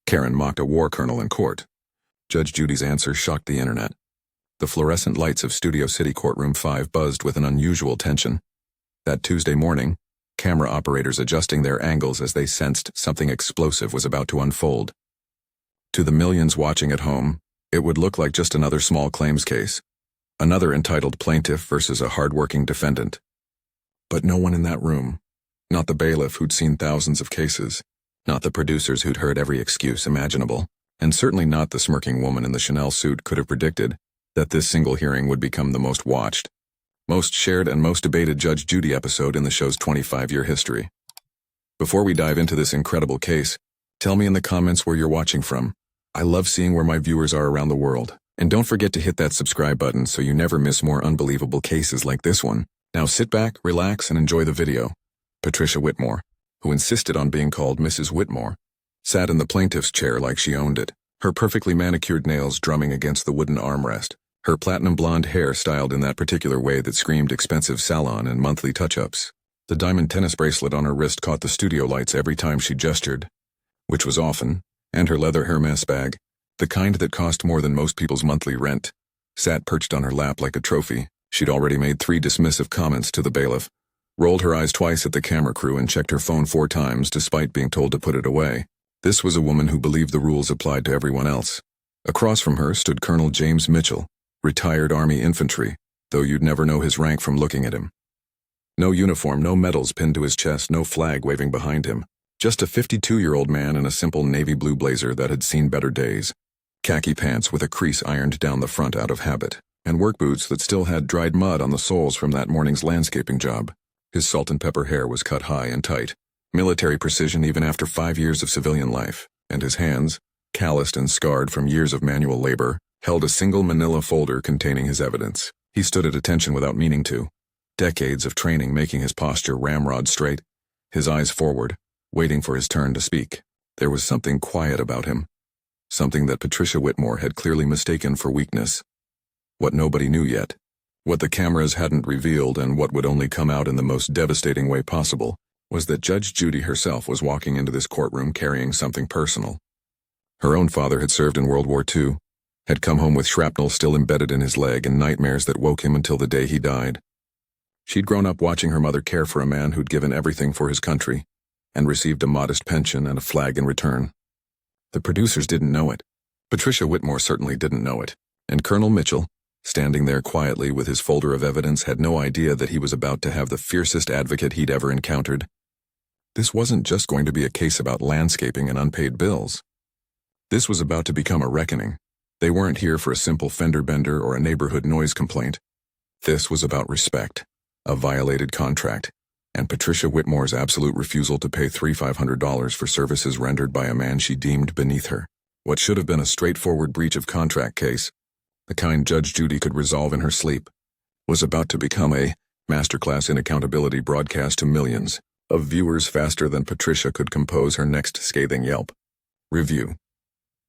Karen mocked a war colonel in court. Judge Judy's answer shocked the internet. The fluorescent lights of Studio City Courtroom 5 buzzed with an unusual tension. That Tuesday morning, camera operators adjusting their angles as they sensed something explosive was about to unfold. To the millions watching at home, it would look like just another small claims case. Another entitled plaintiff versus a hard-working defendant. But no one in that room, not the bailiff who'd seen thousands of cases, not the producers who'd heard every excuse imaginable, and certainly not the smirking woman in the Chanel suit could have predicted that this single hearing would become the most watched, most shared and most debated Judge Judy episode in the show's 25-year history. Before we dive into this incredible case, tell me in the comments where you're watching from. I love seeing where my viewers are around the world. And don't forget to hit that subscribe button so you never miss more unbelievable cases like this one. Now sit back, relax, and enjoy the video. Patricia Whitmore, who insisted on being called Mrs. Whitmore, sat in the plaintiff's chair like she owned it, her perfectly manicured nails drumming against the wooden armrest, her platinum blonde hair styled in that particular way that screamed expensive salon and monthly touch-ups. The diamond tennis bracelet on her wrist caught the studio lights every time she gestured, which was often, and her leather Hermes bag, the kind that cost more than most people's monthly rent, sat perched on her lap like a trophy. She'd already made 3 dismissive comments to the bailiff, rolled her eyes twice at the camera crew and checked her phone 4 times despite being told to put it away. This was a woman who believed the rules applied to everyone else. Across from her stood Colonel James Mitchell, retired Army infantry, though you'd never know his rank from looking at him. No uniform, no medals pinned to his chest, no flag waving behind him. Just a 52-year-old man in a simple navy blue blazer that had seen better days. Khaki pants with a crease ironed down the front out of habit, and work boots that still had dried mud on the soles from that morning's landscaping job. His salt and pepper hair was cut high and tight, military precision even after 5 years of civilian life, and his hands, calloused and scarred from years of manual labor, held a single manila folder containing his evidence. He stood at attention without meaning to, decades of training making his posture ramrod straight, his eyes forward, waiting for his turn to speak. There was something quiet about him, something that Patricia Whitmore had clearly mistaken for weakness. What nobody knew yet, what the cameras hadn't revealed and what would only come out in the most devastating way possible, was that Judge Judy herself was walking into this courtroom carrying something personal. Her own father had served in World War II, had come home with shrapnel still embedded in his leg and nightmares that woke him until the day he died. She'd grown up watching her mother care for a man who'd given everything for his country, and received a modest pension and a flag in return. The producers didn't know it. Patricia Whitmore certainly didn't know it, and Colonel Mitchell, standing there quietly with his folder of evidence, had no idea that he was about to have the fiercest advocate he'd ever encountered. This wasn't just going to be a case about landscaping and unpaid bills. This was about to become a reckoning. They weren't here for a simple fender bender or a neighborhood noise complaint. This was about respect, a violated contract, and Patricia Whitmore's absolute refusal to pay $3,500 for services rendered by a man she deemed beneath her. What should have been a straightforward breach of contract case, the kind Judge Judy could resolve in her sleep, was about to become a masterclass in accountability broadcast to millions of viewers faster than Patricia could compose her next scathing yelp. Review.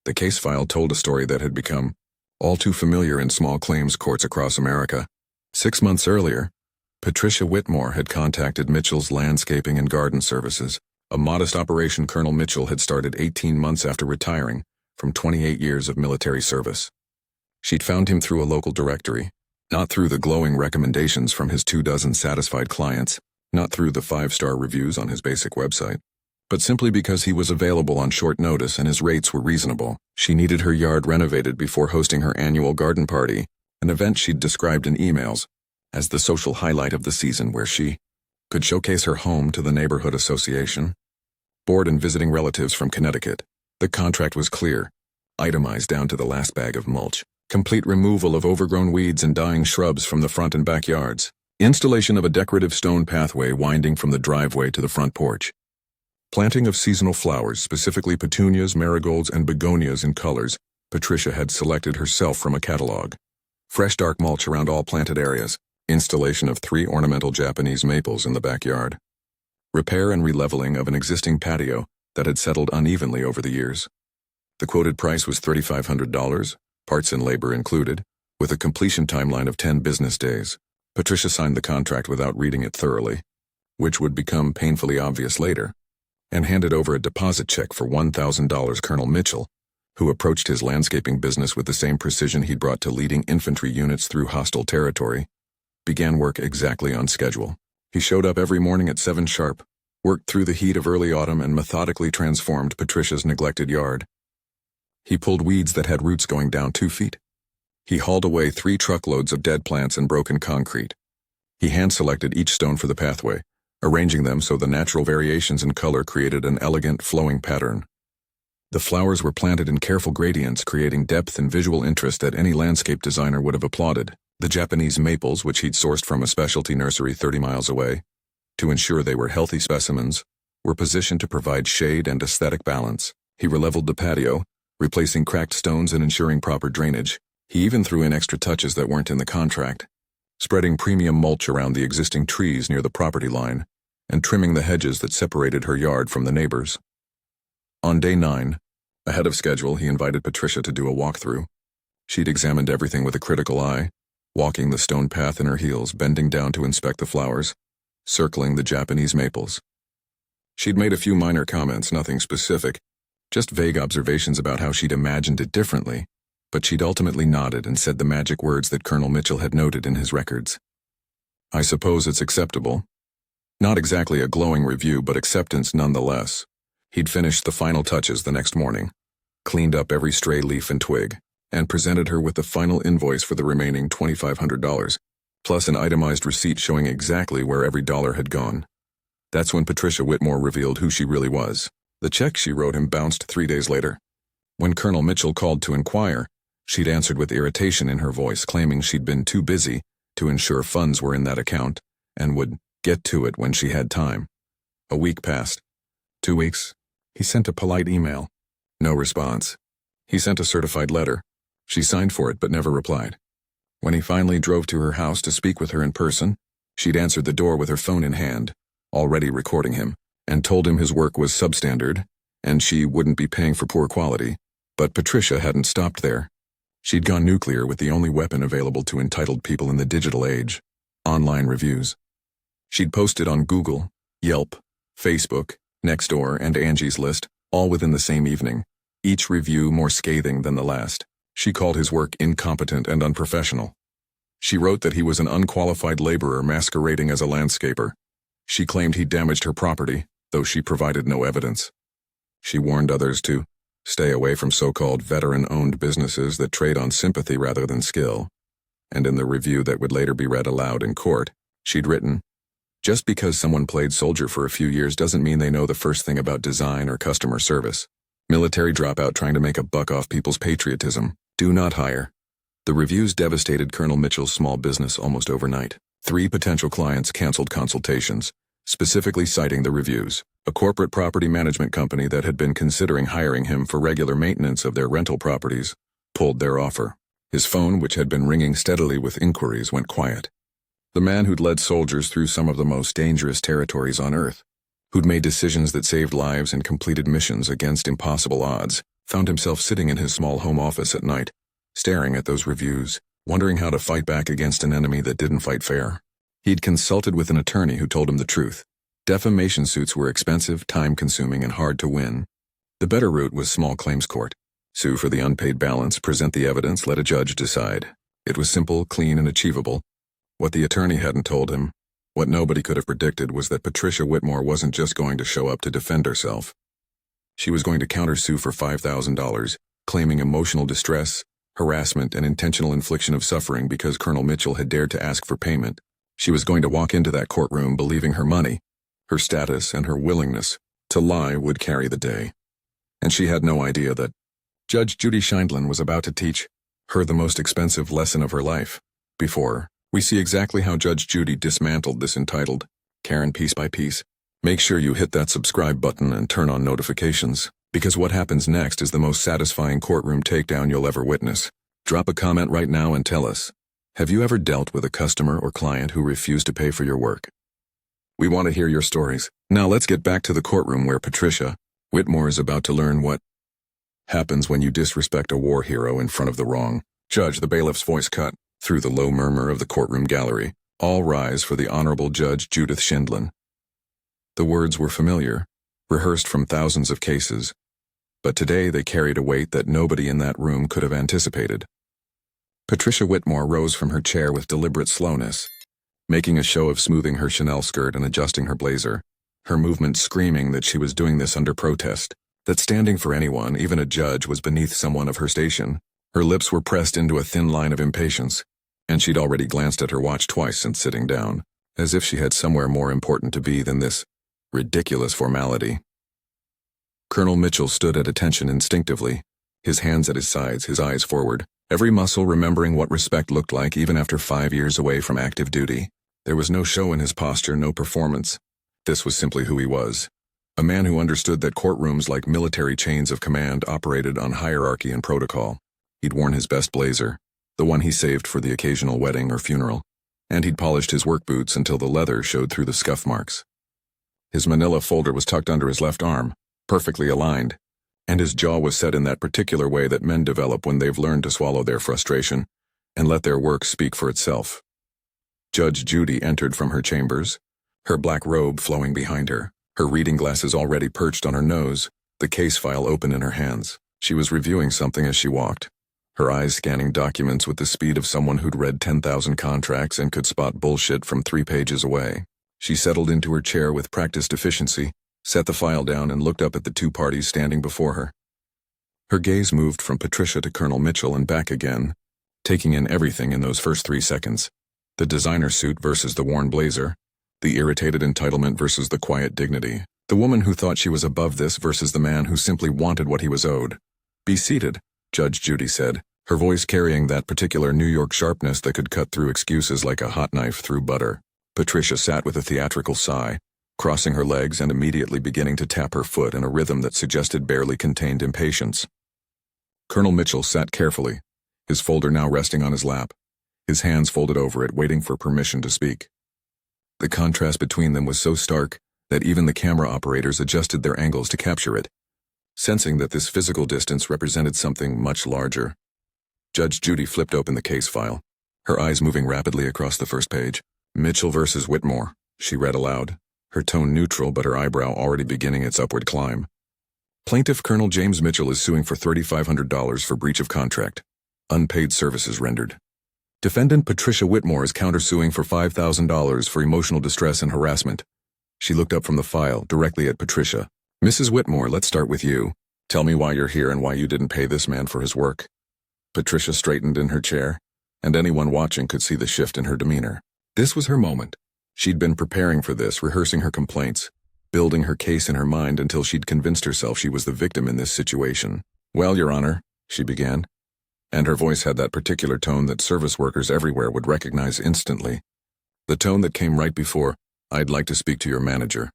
The case file told a story that had become all too familiar in small claims courts across America. 6 months earlier, Patricia Whitmore had contacted Mitchell's Landscaping and Garden Services, a modest operation Colonel Mitchell had started 18 months after retiring from 28 years of military service. She'd found him through a local directory, not through the glowing recommendations from his 24 satisfied clients, not through the 5-star reviews on his basic website, but simply because he was available on short notice and his rates were reasonable. She needed her yard renovated before hosting her annual garden party, an event she'd described in emails as the social highlight of the season where she could showcase her home to the neighborhood association. Bored and visiting relatives from Connecticut, the contract was clear, itemized down to the last bag of mulch, complete removal of overgrown weeds and dying shrubs from the front and backyards, installation of a decorative stone pathway winding from the driveway to the front porch, planting of seasonal flowers, specifically petunias, marigolds, and begonias in colors Patricia had selected herself from a catalog, fresh dark mulch around all planted areas, installation of 3 ornamental Japanese maples in the backyard, repair and releveling of an existing patio that had settled unevenly over the years. The quoted price was $3,500, parts and labor included, with a completion timeline of 10 business days. Patricia signed the contract without reading it thoroughly, which would become painfully obvious later. and handed over a deposit check for $1,000. Colonel Mitchell, who approached his landscaping business with the same precision he'd brought to leading infantry units through hostile territory, began work exactly on schedule. He showed up every morning at 7 sharp, worked through the heat of early autumn, and methodically transformed Patricia's neglected yard. He pulled weeds that had roots going down 2 feet. He hauled away 3 truckloads of dead plants and broken concrete. He hand-selected each stone for the pathway, arranging them so the natural variations in color created an elegant, flowing pattern. The flowers were planted in careful gradients, creating depth and visual interest that any landscape designer would have applauded. The Japanese maples, which he'd sourced from a specialty nursery 30 miles away, to ensure they were healthy specimens, were positioned to provide shade and aesthetic balance. He releveled the patio, replacing cracked stones and ensuring proper drainage. He even threw in extra touches that weren't in the contract, spreading premium mulch around the existing trees near the property line, and trimming the hedges that separated her yard from the neighbors. On day 9, ahead of schedule, he invited Patricia to do a walkthrough. She'd examined everything with a critical eye, walking the stone path in her heels, bending down to inspect the flowers, circling the Japanese maples. She'd made a few minor comments, nothing specific, just vague observations about how she'd imagined it differently, but she'd ultimately nodded and said the magic words that Colonel Mitchell had noted in his records. "I suppose it's acceptable." Not exactly a glowing review, but acceptance nonetheless. He'd finished the final touches the next morning, cleaned up every stray leaf and twig, and presented her with the final invoice for the remaining $2,500, plus an itemized receipt showing exactly where every dollar had gone. That's when Patricia Whitmore revealed who she really was. The check she wrote him bounced 3 days later. When Colonel Mitchell called to inquire, she'd answered with irritation in her voice, claiming she'd been too busy to ensure funds were in that account and would get to it when she had time. A week passed. 2 weeks. He sent a polite email. No response. He sent a certified letter. She signed for it but never replied. When he finally drove to her house to speak with her in person, she'd answered the door with her phone in hand, already recording him, and told him his work was substandard, and she wouldn't be paying for poor quality. But Patricia hadn't stopped there. She'd gone nuclear with the only weapon available to entitled people in the digital age: online reviews. She'd posted on Google, Yelp, Facebook, Nextdoor, and Angie's List, all within the same evening, each review more scathing than the last. She called his work incompetent and unprofessional. She wrote that he was an unqualified laborer masquerading as a landscaper. She claimed he damaged her property, though she provided no evidence. She warned others to stay away from so-called veteran-owned businesses that trade on sympathy rather than skill. And in the review that would later be read aloud in court, she'd written, "Just because someone played soldier for a few years doesn't mean they know the first thing about design or customer service. Military dropout trying to make a buck off people's patriotism. Do not hire." The reviews devastated Colonel Mitchell's small business almost overnight. 3 potential clients canceled consultations, specifically citing the reviews. A corporate property management company that had been considering hiring him for regular maintenance of their rental properties pulled their offer. His phone, which had been ringing steadily with inquiries, went quiet. The man who'd led soldiers through some of the most dangerous territories on Earth, who'd made decisions that saved lives and completed missions against impossible odds, found himself sitting in his small home office at night, staring at those reviews, wondering how to fight back against an enemy that didn't fight fair. He'd consulted with an attorney who told him the truth. Defamation suits were expensive, time-consuming, and hard to win. The better route was small claims court. Sue for the unpaid balance, present the evidence, let a judge decide. It was simple, clean, and achievable. What the attorney hadn't told him, what nobody could have predicted, was that Patricia Whitmore wasn't just going to show up to defend herself. She was going to counter Sue for $5,000, claiming emotional distress, harassment, and intentional infliction of suffering because Colonel Mitchell had dared to ask for payment. She was going to walk into that courtroom believing her money, her status, and her willingness to lie would carry the day. And she had no idea that Judge Judy Scheindlin was about to teach her the most expensive lesson of her life. Before we see exactly how Judge Judy dismantled this entitled Karen piece by piece, make sure you hit that subscribe button and turn on notifications, because what happens next is the most satisfying courtroom takedown you'll ever witness. Drop a comment right now and tell us, have you ever dealt with a customer or client who refused to pay for your work? We want to hear your stories. Now let's get back to the courtroom where Patricia Whitmore is about to learn what happens when you disrespect a war hero in front of the wrong judge. The bailiff's voice cut through the low murmur of the courtroom gallery. All rise for the Honorable Judge Judith Scheindlin. The words were familiar, rehearsed from thousands of cases, but today they carried a weight that nobody in that room could have anticipated. Patricia Whitmore rose from her chair with deliberate slowness, making a show of smoothing her Chanel skirt and adjusting her blazer, her movement screaming that she was doing this under protest, that standing for anyone, even a judge, was beneath someone of her station. Her lips were pressed into a thin line of impatience, and she'd already glanced at her watch twice since sitting down, as if she had somewhere more important to be than this ridiculous formality. Colonel Mitchell stood at attention instinctively, his hands at his sides, his eyes forward, every muscle remembering what respect looked like even after 5 years away from active duty. There was no show in his posture, no performance. This was simply who he was. A man who understood that courtrooms like military chains of command operated on hierarchy and protocol. He'd worn his best blazer, the one he saved for the occasional wedding or funeral, and he'd polished his work boots until the leather showed through the scuff marks. His manila folder was tucked under his left arm, perfectly aligned, and his jaw was set in that particular way that men develop when they've learned to swallow their frustration and let their work speak for itself. Judge Judy entered from her chambers, her black robe flowing behind her, her reading glasses already perched on her nose, the case file open in her hands. She was reviewing something as she walked, her eyes scanning documents with the speed of someone who'd read 10,000 contracts and could spot bullshit from 3 pages away. She settled into her chair with practiced efficiency, set the file down, and looked up at the 2 parties standing before her. Her gaze moved from Patricia to Colonel Mitchell and back again, taking in everything in those first 3 seconds. The designer suit versus the worn blazer, the irritated entitlement versus the quiet dignity, the woman who thought she was above this versus the man who simply wanted what he was owed. "Be seated," Judge Judy said, her voice carrying that particular New York sharpness that could cut through excuses like a hot knife through butter. Patricia sat with a theatrical sigh, crossing her legs and immediately beginning to tap her foot in a rhythm that suggested barely contained impatience. Colonel Mitchell sat carefully, his folder now resting on his lap, his hands folded over it, waiting for permission to speak. The contrast between them was so stark that even the camera operators adjusted their angles to capture it, sensing that this physical distance represented something much larger. Judge Judy flipped open the case file, her eyes moving rapidly across the first page. "Mitchell versus Whitmore," she read aloud, her tone neutral but her eyebrow already beginning its upward climb. "Plaintiff Colonel James Mitchell is suing for $3,500 for breach of contract, unpaid services rendered. Defendant Patricia Whitmore is countersuing for $5,000 for emotional distress and harassment." She looked up from the file, directly at Patricia. "Mrs. Whitmore, let's start with you. Tell me why you're here and why you didn't pay this man for his work." Patricia straightened in her chair, and anyone watching could see the shift in her demeanor. This was her moment. She'd been preparing for this, rehearsing her complaints, building her case in her mind until she'd convinced herself she was the victim in this situation. "Well, Your Honor," she began, and her voice had that particular tone that service workers everywhere would recognize instantly. The tone that came right before, "I'd like to speak to your manager."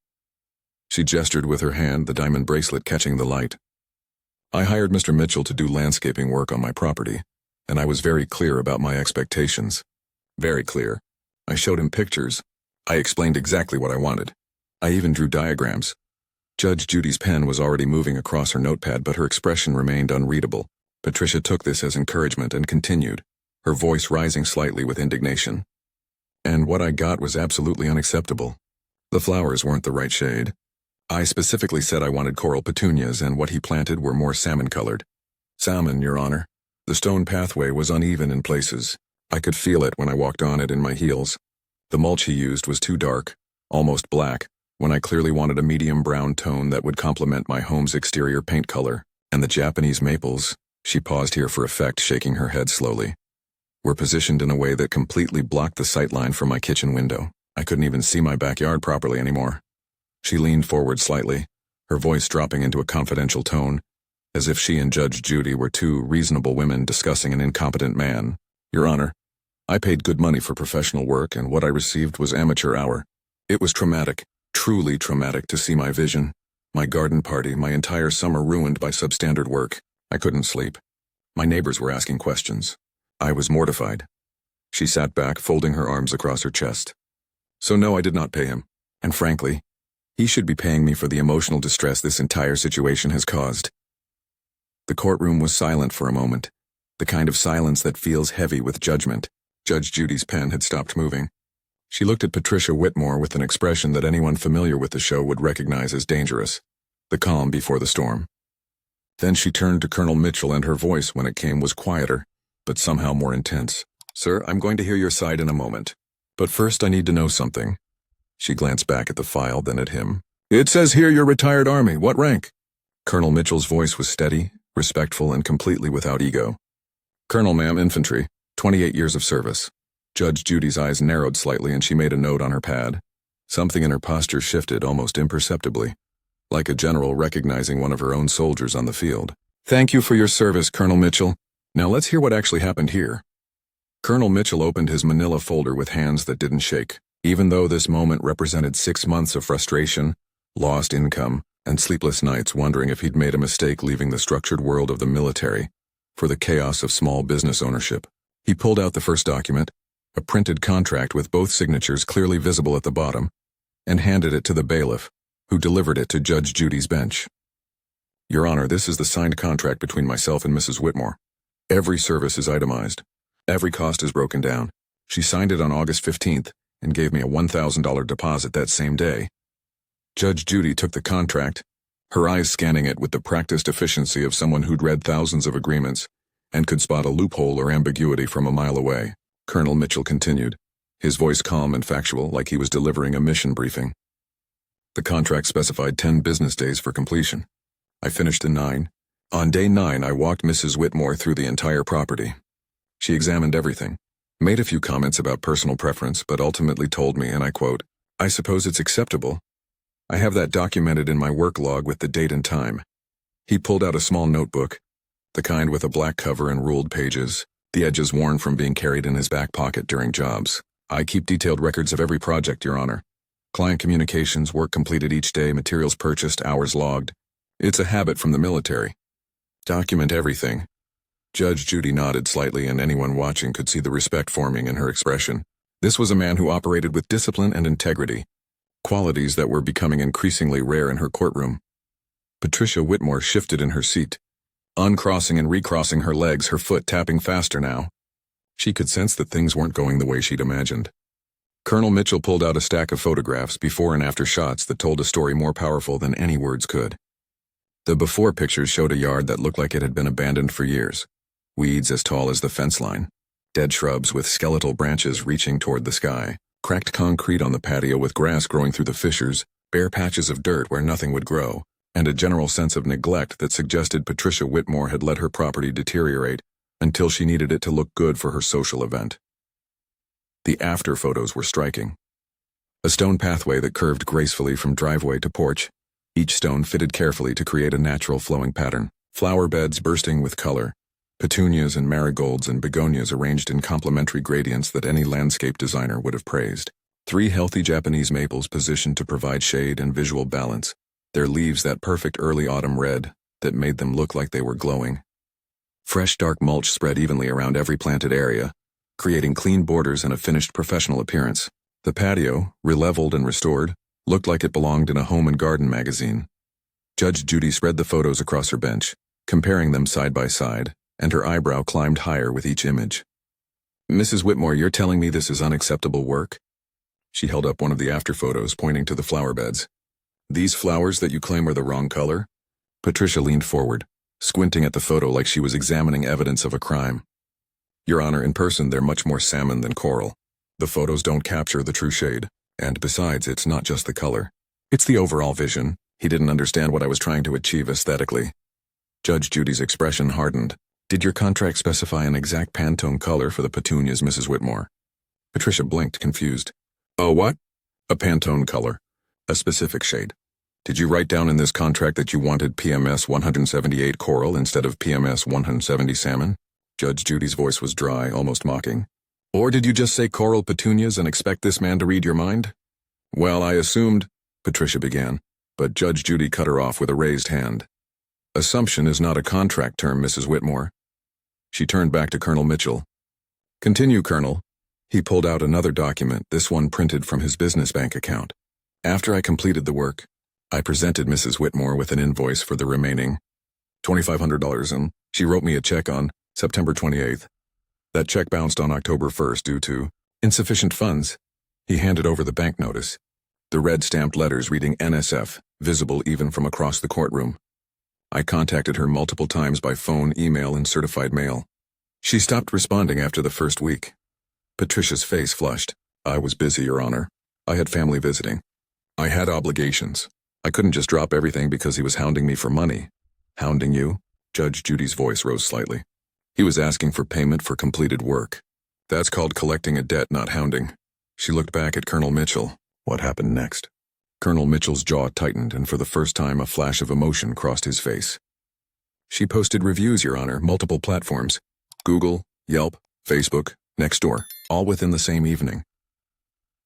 She gestured with her hand, the diamond bracelet catching the light. "I hired Mr. Mitchell to do landscaping work on my property, and I was very clear about my expectations. Very clear. I showed him pictures. I explained exactly what I wanted. I even drew diagrams." Judge Judy's pen was already moving across her notepad, but her expression remained unreadable. Patricia took this as encouragement and continued, her voice rising slightly with indignation. "And what I got was absolutely unacceptable. The flowers weren't the right shade. I specifically said I wanted coral petunias, and what he planted were more salmon-colored. Salmon, Your Honor. The stone pathway was uneven in places. I could feel it when I walked on it in my heels. The mulch he used was too dark, almost black, when I clearly wanted a medium brown tone that would complement my home's exterior paint color. And the Japanese maples," she paused here for effect, shaking her head slowly, "were positioned in a way that completely blocked the sightline from my kitchen window. I couldn't even see my backyard properly anymore." She leaned forward slightly, her voice dropping into a confidential tone, as if she and Judge Judy were 2 reasonable women discussing an incompetent man. "Your Honor, I paid good money for professional work, and what I received was amateur hour. It was traumatic, truly traumatic, to see my vision, my garden party, my entire summer ruined by substandard work. I couldn't sleep. My neighbors were asking questions. I was mortified." She sat back, folding her arms across her chest. "So no, I did not pay him. And frankly, he should be paying me for the emotional distress this entire situation has caused." The courtroom was silent for a moment, the kind of silence that feels heavy with judgment. Judge Judy's pen had stopped moving. She looked at Patricia Whitmore with an expression that anyone familiar with the show would recognize as dangerous. the calm before the storm. Then she turned to Colonel Mitchell, and her voice, when it came, was quieter, but somehow more intense. "Sir, I'm going to hear your side in a moment. But first I need to know something." She glanced back at the file, then at him. "It says here you're retired Army. What rank?" Colonel Mitchell's voice was steady, respectful, and completely without ego. "Colonel, ma'am, infantry, 28 years of service." Judge Judy's eyes narrowed slightly, and she made a note on her pad. Something in her posture shifted almost imperceptibly, like a general recognizing one of her own soldiers on the field. "Thank you for your service, Colonel Mitchell. Now let's hear what actually happened here." Colonel Mitchell opened his manila folder with hands that didn't shake, even though this moment represented 6 months of frustration, lost income, and sleepless nights wondering if he'd made a mistake leaving the structured world of the military for the chaos of small business ownership. He pulled out the first document, a printed contract with both signatures clearly visible at the bottom, and handed it to the bailiff, who delivered it to Judge Judy's bench. "Your Honor, this is the signed contract between myself and Mrs. Whitmore. Every service is itemized. Every cost is broken down. She signed it on August 15th and gave me a $1,000 deposit that same day." Judge Judy took the contract, her eyes scanning it with the practiced efficiency of someone who'd read thousands of agreements and could spot a loophole or ambiguity from a mile away. Colonel Mitchell continued, his voice calm and factual, like he was delivering a mission briefing. "The contract specified 10 business days for completion. I finished in 9. On day 9, I walked Mrs. Whitmore through the entire property. She examined everything, made a few comments about personal preference, but ultimately told me, and I quote, 'I suppose it's acceptable. I have that documented in my work log with the date and time.'" He pulled out a small notebook, the kind with a black cover and ruled pages, the edges worn from being carried in his back pocket during jobs. "I keep detailed records of every project, Your Honor. Client communications, work completed each day, materials purchased, hours logged. It's a habit from the military. Document everything." Judge Judy nodded slightly, and anyone watching could see the respect forming in her expression. This was a man who operated with discipline and integrity, qualities that were becoming increasingly rare in her courtroom. Patricia Whitmore shifted in her seat, uncrossing and recrossing her legs, her foot tapping faster now. She could sense that things weren't going the way she'd imagined. Colonel Mitchell pulled out a stack of photographs, before and after shots that told a story more powerful than any words could. The before pictures showed a yard that looked like it had been abandoned for years. Weeds as tall as the fence line, dead shrubs with skeletal branches reaching toward the sky, cracked concrete on the patio with grass growing through the fissures, bare patches of dirt where nothing would grow, and a general sense of neglect that suggested Patricia Whitmore had let her property deteriorate until she needed it to look good for her social event. The after photos were striking. A stone pathway that curved gracefully from driveway to porch, each stone fitted carefully to create a natural flowing pattern, flower beds bursting with color, petunias and marigolds and begonias arranged in complementary gradients that any landscape designer would have praised. 3 healthy Japanese maples positioned to provide shade and visual balance, their leaves that perfect early autumn red that made them look like they were glowing. Fresh dark mulch spread evenly around every planted area, creating clean borders and a finished professional appearance. The patio, releveled and restored, looked like it belonged in a home and garden magazine. Judge Judy spread the photos across her bench, comparing them side by side, and her eyebrow climbed higher with each image. "Mrs. Whitmore, you're telling me this is unacceptable work?" She held up one of the after photos, pointing to the flower beds. "These flowers that you claim are the wrong color?" Patricia leaned forward, squinting at the photo like she was examining evidence of a crime. "Your Honor, in person they're much more salmon than coral. The photos don't capture the true shade, and besides, it's not just the color. It's the overall vision." He didn't understand what I was trying to achieve aesthetically. Judge Judy's expression hardened. "Did your contract specify an exact Pantone color for the petunias, Mrs. Whitmore?" Patricia blinked, confused. "Oh, what?" "A Pantone color. A specific shade. Did you write down in this contract that you wanted PMS 178 coral instead of PMS 170 salmon?" Judge Judy's voice was dry, almost mocking. "Or did you just say coral petunias and expect this man to read your mind?" "Well, I assumed," Patricia began, but Judge Judy cut her off with a raised hand. "Assumption is not a contract term, Mrs. Whitmore." She turned back to Colonel Mitchell. "Continue, Colonel." He pulled out another document, this one printed from his business bank account. "After I completed the work, I presented Mrs. Whitmore with an invoice for the remaining $2,500, and she wrote me a check on September 28th. That check bounced on October 1st due to insufficient funds." He handed over the bank notice. the red stamped letters reading NSF, visible even from across the courtroom. I contacted her multiple times by phone, email, and certified mail. She stopped responding after the first week. Patricia's face flushed. I was busy, Your Honor. I had family visiting. I had obligations. I couldn't just drop everything because he was hounding me for money. Hounding you? Judge Judy's voice rose slightly. He was asking for payment for completed work. That's called collecting a debt, not hounding. She looked back at Colonel Mitchell. What happened next? Colonel Mitchell's jaw tightened, and for the first time a flash of emotion crossed his face. She posted reviews, Your Honor, multiple platforms. Google, Yelp, Facebook, Nextdoor, all within the same evening.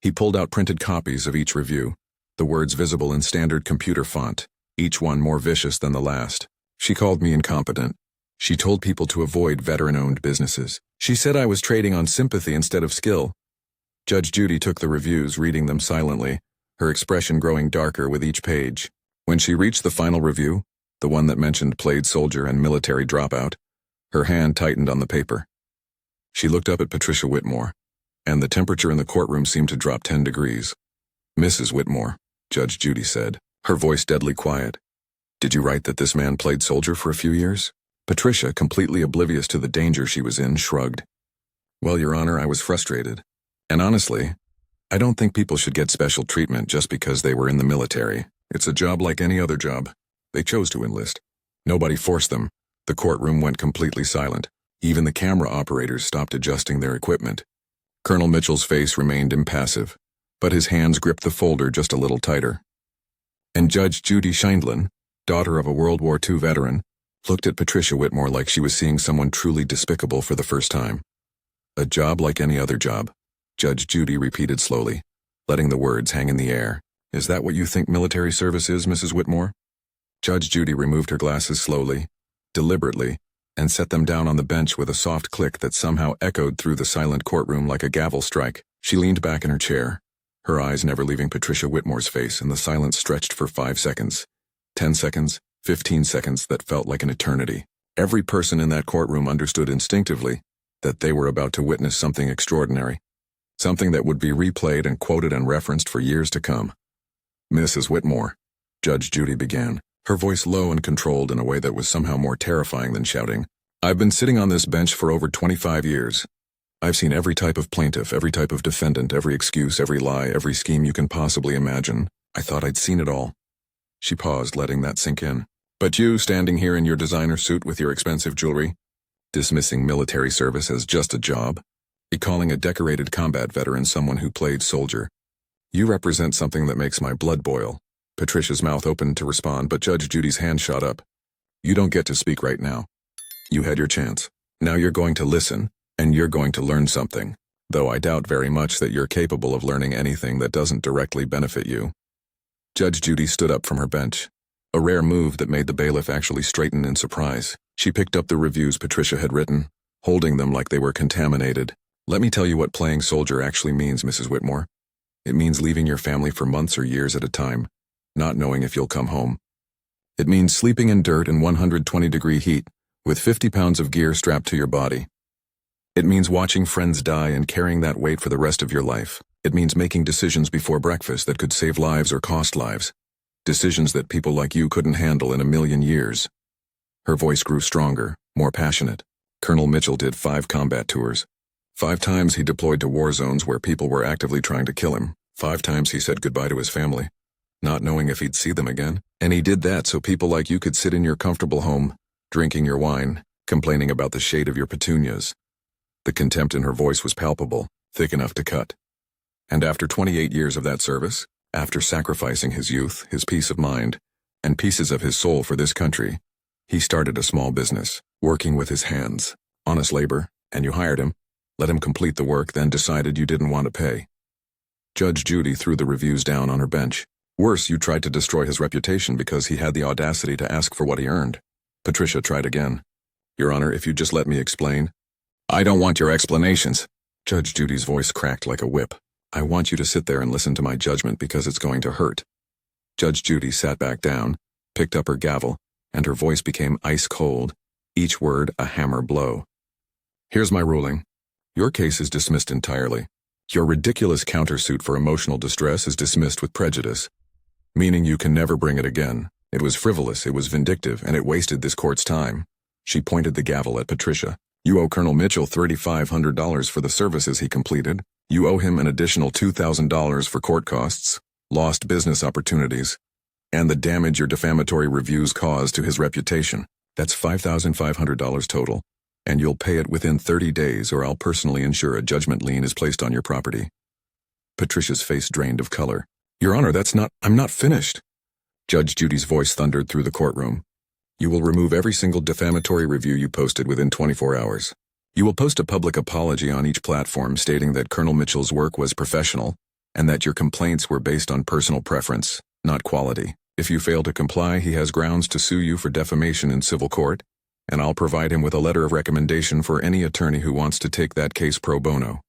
He pulled out printed copies of each review, the words visible in standard computer font, each one more vicious than the last. She called me incompetent. She told people to avoid veteran-owned businesses. She said I was trading on sympathy instead of skill. Judge Judy took the reviews, reading them silently, her expression growing darker with each page. When she reached the final review, the one that mentioned played soldier and military dropout, her hand tightened on the paper. She looked up at Patricia Whitmore, and the temperature in the courtroom seemed to drop 10 degrees. Mrs. Whitmore, Judge Judy said, her voice deadly quiet. Did you write that this man played soldier for a few years? Patricia, completely oblivious to the danger she was in, shrugged. Well, Your Honor, I was frustrated. And honestly, I don't think people should get special treatment just because they were in the military. It's a job like any other job. They chose to enlist. Nobody forced them. The courtroom went completely silent. Even the camera operators stopped adjusting their equipment. Colonel Mitchell's face remained impassive, but his hands gripped the folder just a little tighter. And Judge Judy Scheindlin, daughter of a World War II veteran, looked at Patricia Whitmore like she was seeing someone truly despicable for the first time. A job like any other job, Judge Judy repeated slowly, letting the words hang in the air. Is that what you think military service is, Mrs. Whitmore? Judge Judy removed her glasses slowly, deliberately, and set them down on the bench with a soft click that somehow echoed through the silent courtroom like a gavel strike. She leaned back in her chair, her eyes never leaving Patricia Whitmore's face, and the silence stretched for 5 seconds. 10 seconds, 15 seconds that felt like an eternity. Every person in that courtroom understood instinctively that they were about to witness something extraordinary, something that would be replayed and quoted and referenced for years to come. Mrs. Whitmore, Judge Judy began, her voice low and controlled in a way that was somehow more terrifying than shouting. I've been sitting on this bench for over 25 years. I've seen every type of plaintiff, every type of defendant, every excuse, every lie, every scheme you can possibly imagine. I thought I'd seen it all. She paused, letting that sink in. But you, standing here in your designer suit with your expensive jewelry, dismissing military service as just a job, calling a decorated combat veteran someone who played soldier. You represent something that makes my blood boil. Patricia's mouth opened to respond, but Judge Judy's hand shot up. You don't get to speak right now. You had your chance. Now you're going to listen, and you're going to learn something, though I doubt very much that you're capable of learning anything that doesn't directly benefit you. Judge Judy stood up from her bench, a rare move that made the bailiff actually straighten in surprise. She picked up the reviews Patricia had written, holding them like they were contaminated. Let me tell you what playing soldier actually means, Mrs. Whitmore. It means leaving your family for months or years at a time, not knowing if you'll come home. It means sleeping in dirt in 120-degree heat, with 50 pounds of gear strapped to your body. It means watching friends die and carrying that weight for the rest of your life. It means making decisions before breakfast that could save lives or cost lives. Decisions that people like you couldn't handle in a million years. Her voice grew stronger, more passionate. Colonel Mitchell did 5 combat tours. 5 times he deployed to war zones where people were actively trying to kill him. 5 times he said goodbye to his family, not knowing if he'd see them again. And he did that so people like you could sit in your comfortable home, drinking your wine, complaining about the shade of your petunias. The contempt in her voice was palpable, thick enough to cut. And after 28 years of that service, after sacrificing his youth, his peace of mind, and pieces of his soul for this country, he started a small business, working with his hands, honest labor, and you hired him, let him complete the work, then decided you didn't want to pay. Judge Judy threw the reviews down on her bench. Worse, you tried to destroy his reputation because he had the audacity to ask for what he earned. Patricia tried again. Your Honor, if you'd just let me explain. I don't want your explanations. Judge Judy's voice cracked like a whip. I want you to sit there and listen to my judgment because it's going to hurt. Judge Judy sat back down, picked up her gavel, and her voice became ice cold, each word a hammer blow. Here's my ruling. Your case is dismissed entirely. Your ridiculous countersuit for emotional distress is dismissed with prejudice, meaning you can never bring it again. It was frivolous, it was vindictive, and it wasted this court's time. She pointed the gavel at Patricia. You owe Colonel Mitchell $3,500 for the services he completed. You owe him an additional $2,000 for court costs, lost business opportunities, and the damage your defamatory reviews caused to his reputation. That's $5,500 total, and you'll pay it within 30 days or I'll personally ensure a judgment lien is placed on your property. Patricia's face drained of color. Your Honor, I'm not finished. Judge Judy's voice thundered through the courtroom. You will remove every single defamatory review you posted within 24 hours. You will post a public apology on each platform stating that Colonel Mitchell's work was professional and that your complaints were based on personal preference, not quality. If you fail to comply, he has grounds to sue you for defamation in civil court, and I'll provide him with a letter of recommendation for any attorney who wants to take that case pro bono.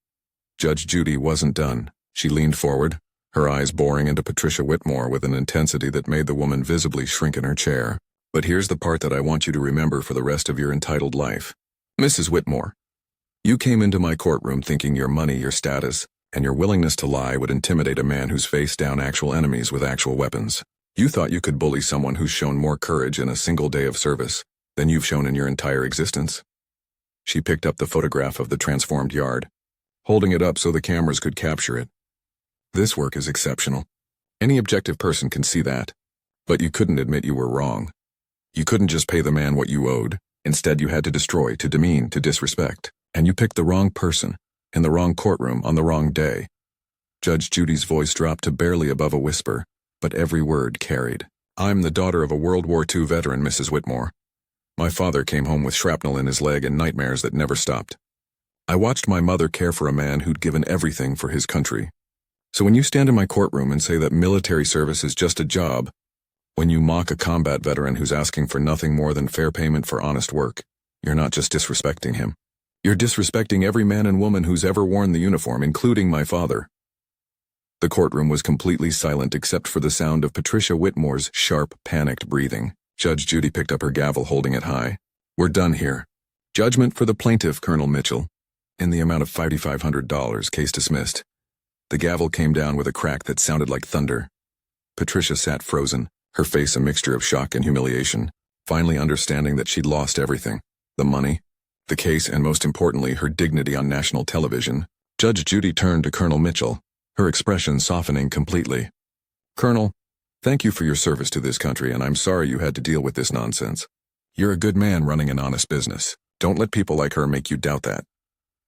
Judge Judy wasn't done. She leaned forward, her eyes boring into Patricia Whitmore with an intensity that made the woman visibly shrink in her chair. But here's the part that I want you to remember for the rest of your entitled life. Mrs. Whitmore, you came into my courtroom thinking your money, your status, and your willingness to lie would intimidate a man who's faced down actual enemies with actual weapons. You thought you could bully someone who's shown more courage in a single day of service than you've shown in your entire existence. She picked up the photograph of the transformed yard, holding it up so the cameras could capture it. This work is exceptional. Any objective person can see that. But you couldn't admit you were wrong. You couldn't just pay the man what you owed. Instead, you had to destroy, to demean, to disrespect. And you picked the wrong person, in the wrong courtroom, on the wrong day. Judge Judy's voice dropped to barely above a whisper, but every word carried. I'm the daughter of a World War II veteran, Mrs. Whitmore. My father came home with shrapnel in his leg and nightmares that never stopped. I watched my mother care for a man who'd given everything for his country. So when you stand in my courtroom and say that military service is just a job, when you mock a combat veteran who's asking for nothing more than fair payment for honest work, you're not just disrespecting him. You're disrespecting every man and woman who's ever worn the uniform, including my father. The courtroom was completely silent except for the sound of Patricia Whitmore's sharp, panicked breathing. Judge Judy picked up her gavel, holding it high. We're done here. Judgment for the plaintiff, Colonel Mitchell, in the amount of $5,500, case dismissed. The gavel came down with a crack that sounded like thunder. Patricia sat frozen, her face a mixture of shock and humiliation, finally understanding that she'd lost everything. The money, the case, and most importantly, her dignity on national television. Judge Judy turned to Colonel Mitchell, her expression softening completely. Colonel, thank you for your service to this country, and I'm sorry you had to deal with this nonsense. You're a good man running an honest business. Don't let people like her make you doubt that.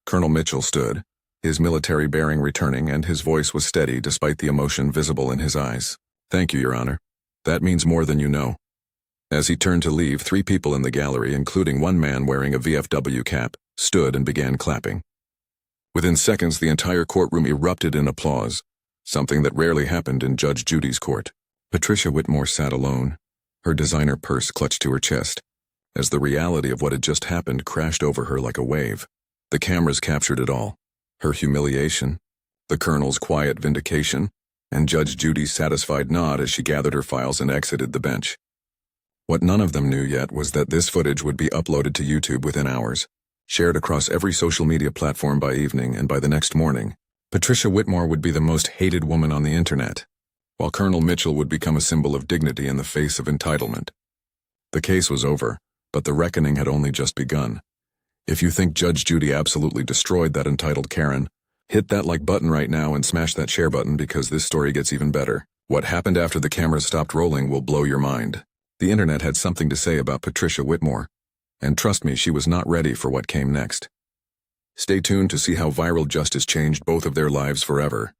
Colonel Mitchell stood, his military bearing returning, and his voice was steady despite the emotion visible in his eyes. Thank you, Your Honor. That means more than you know. As he turned to leave, 3 people in the gallery, including one man wearing a VFW cap, stood and began clapping. Within seconds, the entire courtroom erupted in applause, something that rarely happened in Judge Judy's court. Patricia Whitmore sat alone, her designer purse clutched to her chest, as the reality of what had just happened crashed over her like a wave. The cameras captured it all. Her humiliation, the colonel's quiet vindication, and Judge Judy's satisfied nod as she gathered her files and exited the bench. What none of them knew yet was that this footage would be uploaded to YouTube within hours, shared across every social media platform by evening, and by the next morning, Patricia Whitmore would be the most hated woman on the internet, while Colonel Mitchell would become a symbol of dignity in the face of entitlement. The case was over, but the reckoning had only just begun. If you think Judge Judy absolutely destroyed that entitled Karen, hit that like button right now and smash that share button because this story gets even better. What happened after the cameras stopped rolling will blow your mind. The internet had something to say about Patricia Whitmore, and trust me, she was not ready for what came next. Stay tuned to see how viral justice changed both of their lives forever.